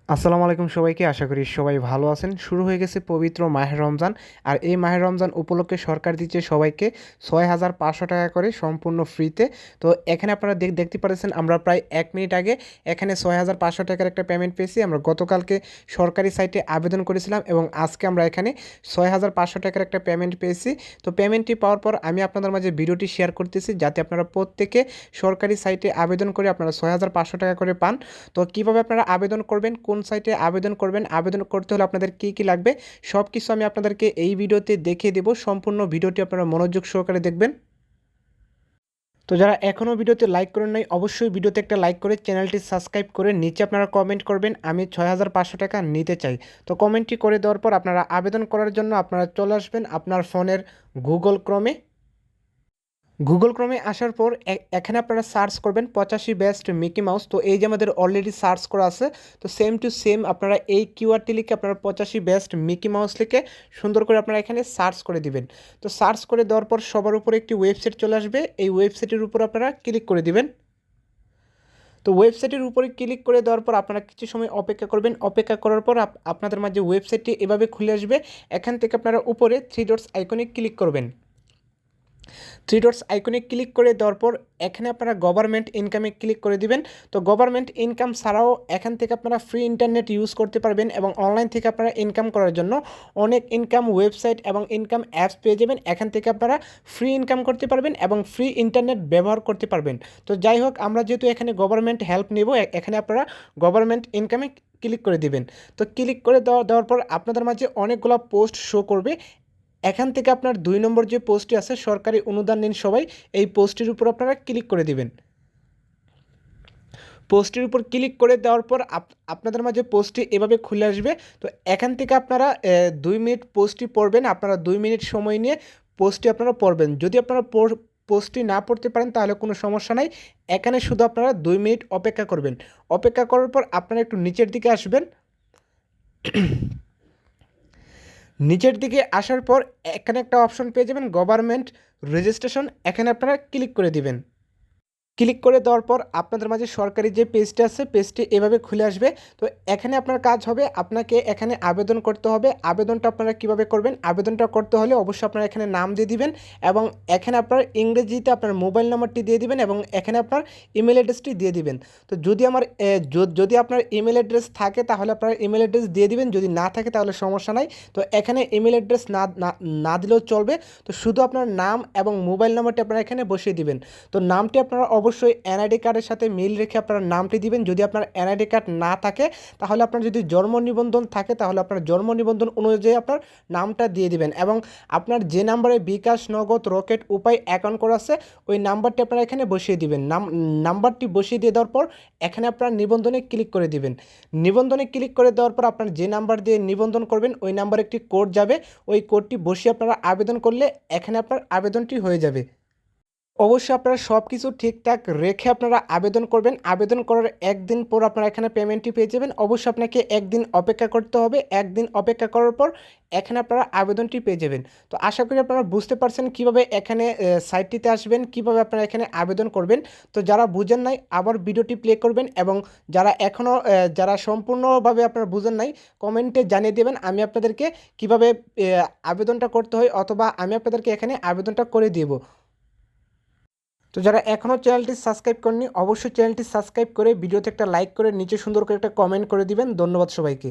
আসসালামু আলাইকুম সবাইকে। আশা করি সবাই ভালো আছেন। শুরু হয়ে গেছে পবিত্র মাহে রমজান। আর এই মাহে রমজান উপলক্ষে সরকার দিচ্ছে সবাইকে ৬,৫০০ টাকা করে সম্পূর্ণ ফ্রিতে। তো এখানে আপনারা দেখতে পাচ্ছেন আমরা প্রায় ১ মিনিট আগে এখানে ৬,৫০০ টাকার একটা পেমেন্ট পেয়েছি। আমরা গতকালকে সরকারি সাইটে আবেদন করেছিলাম এবং আজকে আমরা এখানে ৬,৫০০ টাকার একটা পেমেন্ট পেয়েছি। তো পেমেন্টটি পাওয়ার পর আমি আপনাদের মাঝে ভিডিওটি শেয়ার করতেছি যাতে আপনারা প্রত্যেকে সরকারি সাইটে আবেদন করে আপনারা ৬,৫০০ টাকা করে পান। তো কীভাবে আপনারা আবেদন করবেন, কোন সাইটে আবেদন করবেন, আবেদন করতে হলে আপনাদের কী কী লাগবে সব কিছু আমি আপনাদেরকে এই ভিডিওতে দেখিয়ে দেব। সম্পূর্ণ ভিডিওটি আপনারা মনোযোগ সহকারে দেখবেন। তো যারা এখনও ভিডিওতে লাইক করেন নাই অবশ্যই ভিডিওতে একটা লাইক করে চ্যানেলটি সাবস্ক্রাইব করে নিচে আপনারা কমেন্ট করবেন আমি ৬,৫০০ টাকা নিতে চাই। তো কমেন্টটি করে দেওয়ার পর আপনারা আবেদন করার জন্য আপনারা চলে আসবেন আপনার ফোনের গুগল ক্রমে আসার পর এখানে আপনারা সার্চ করবেন 85 বেস্ট মিকি মাউস। তো এই যে আমাদের অলরেডি সার্চ করা আছে, তো সেম টু সেম আপনারা এই কিওয়ার্ডটি লিখে আপনারা 85 বেস্ট মিকি মাউস লিখে সুন্দর করে আপনারা এখানে সার্চ করে দিবেন। তো সার্চ করে দেওয়ার পর সবার উপরে একটি ওয়েবসাইট চলে আসবে, এই ওয়েবসাইটের উপর আপনারা ক্লিক করে দিবেন। তো ওয়েবসাইটের উপরে ক্লিক করে দেওয়ার পর আপনারা কিছু সময় অপেক্ষা করবেন। অপেক্ষা করার পর আপনাদের মাঝে ওয়েবসাইটটি এভাবে খুলে আসবে। এখান থেকে আপনারা উপরে 3 ডটস আইকনে ক্লিক করবেন। 3 ডটস আইকনে ক্লিক করে দেওয়ার পর এখানে আপনারা গভর্নমেন্ট ইনকামে ক্লিক করে দিবেন। তো গভর্নমেন্ট ইনকাম ছাড়াও এখান থেকে আপনারা ফ্রি ইন্টারনেট ইউজ করতে পারবেন এবং অনলাইন থেকে আপনারা ইনকাম করার জন্য অনেক ইনকাম ওয়েবসাইট এবং ইনকাম অ্যাপস পেয়ে যাবেন। এখান থেকে আপনারা ফ্রি ইনকাম করতে পারবেন এবং ফ্রি ইন্টারনেট ব্যবহার করতে পারবেন। তো যাই হোক, আমরা যেহেতু এখানে গভর্নমেন্ট হেল্প নেব, এখানে আপনারা গভর্নমেন্ট ইনকামে ক্লিক করে দিবেন। তো ক্লিক করে দেওয়ার পর আপনাদের মাঝে অনেকগুলো পোস্ট শো করবে। এখান থেকে আপনার 2 নম্বর যে পোস্টটি আছে সরকারি অনুদান নিন সবাই, এই পোস্টটির উপর আপনারা ক্লিক করে দিবেন। পোস্টের উপর ক্লিক করে দেওয়ার পর আপনাদের মাঝে পোস্টটি এভাবে খুলে আসবে। তো এখান থেকে আপনারা 2 মিনিট পোস্টটি পড়বেন। আপনারা 2 মিনিট সময় নিয়ে পোস্টটি আপনারা পড়বেন। যদি আপনারা পোস্টটি না পড়তে পারেন তাহলে কোনো সমস্যা নাই, এখানে শুধু আপনারা 2 মিনিট অপেক্ষা করবেন। অপেক্ষা করার পর আপনারা একটু নিচের দিকে আসবেন। নিচের দিকে আসার পর এখানে একটা অপশন পেয়ে যাবেন গভর্নমেন্ট রেজিস্ট্রেশন, এখানে আপনারা ক্লিক করে দিবেন। ক্লিক করে দেওয়ার পর আপনাদের মাঝে সরকারি যে পেজটা আছে পেজটি এভাবে খুলে আসবে। তো এখানে আপনার কাজ হবে, আপনাকে এখানে আবেদন করতে হবে। আবেদনটা আপনারা কিভাবে করবেন, আবেদনটা করতে হলে অবশ্যই আপনারা এখানে নাম দিয়ে দিবেন এবং এখানে আপনার ইংরেজিতে আপনার মোবাইল নাম্বারটি দিয়ে দিবেন এবং এখানে আপনার ইমেল অ্যাড্রেসটি দিয়ে দিবেন। তো যদি আপনার ইমেল অ্যাড্রেস থাকে তাহলে আপনার ইমেল অ্যাড্রেস দিয়ে দিবেন, যদি না থাকে তাহলে সমস্যা নাই। তো এখানে ইমেল অ্যাড্রেস না দিলেও চলবে। তো শুধু আপনার নাম এবং মোবাইল নাম্বারটি আপনারা এখানে বসিয়ে দিবেন। তো নামটি আপনারা অবশ্যই এনআইডি কার্ডের সাথে মিল রেখে আপনার নামটি দিবেন। যদি আপনার এনআইডি কার্ড না থাকে তাহলে আপনার যদি জন্ম নিবন্ধন থাকে তাহলে আপনার জন্ম নিবন্ধন অনুযায়ী আপনার নামটা দিয়ে দিবেন এবং আপনার যে নাম্বারে বিকাশ, নগদ, রকেট, উপায় অ্যাকাউন্ট করা আছে ওই নাম্বারটি আপনারা এখানে বসিয়ে দিবেন। নাম্বারটি বসিয়ে দিয়ে দেওয়ার পর এখানে আপনার নিবন্ধনে ক্লিক করে দিবেন। নিবন্ধনে ক্লিক করে দেওয়ার পর আপনার যে নাম্বার দিয়ে নিবন্ধন করবেন ওই নাম্বারে একটি কোড যাবে, ওই কোডটি বসিয়ে আপনারা আবেদন করলে এখানে আপনার আবেদনটি হয়ে যাবে। অবশ্যই আপনারা সব কিছু ঠিকঠাক রেখে আপনারা আবেদন করবেন। আবেদন করার 1 দিন পর আপনারা এখানে পেমেন্টটি পেয়ে যাবেন। অবশ্যই আপনাকে 1 দিন অপেক্ষা করতে হবে। 1 দিন অপেক্ষা করার পর এখানে আপনারা আবেদনটি পেয়ে যাবেন। তো আশা করি আপনারা বুঝতে পারছেন কীভাবে এখানে সাইটটিতে আসবেন, কীভাবে আপনারা এখানে আবেদন করবেন। তো যারা বুঝেন নাই আবার ভিডিওটি প্লে করবেন এবং যারা সম্পূর্ণভাবে আপনারা বুঝেন নাই কমেন্টে জানিয়ে দেবেন, আমি আপনাদেরকে কীভাবে আবেদনটা করতে হয় অথবা আমি আপনাদেরকে এখানে আবেদনটা করে দেব। তো যারা এখনও চ্যানেলটি সাবস্ক্রাইব করেননি অবশ্যই চ্যানেলটি সাবস্ক্রাইব করে ভিডিওতে একটা লাইক করে নিচে সুন্দর করে একটা কমেন্ট করে দিবেন। ধন্যবাদ সবাইকে।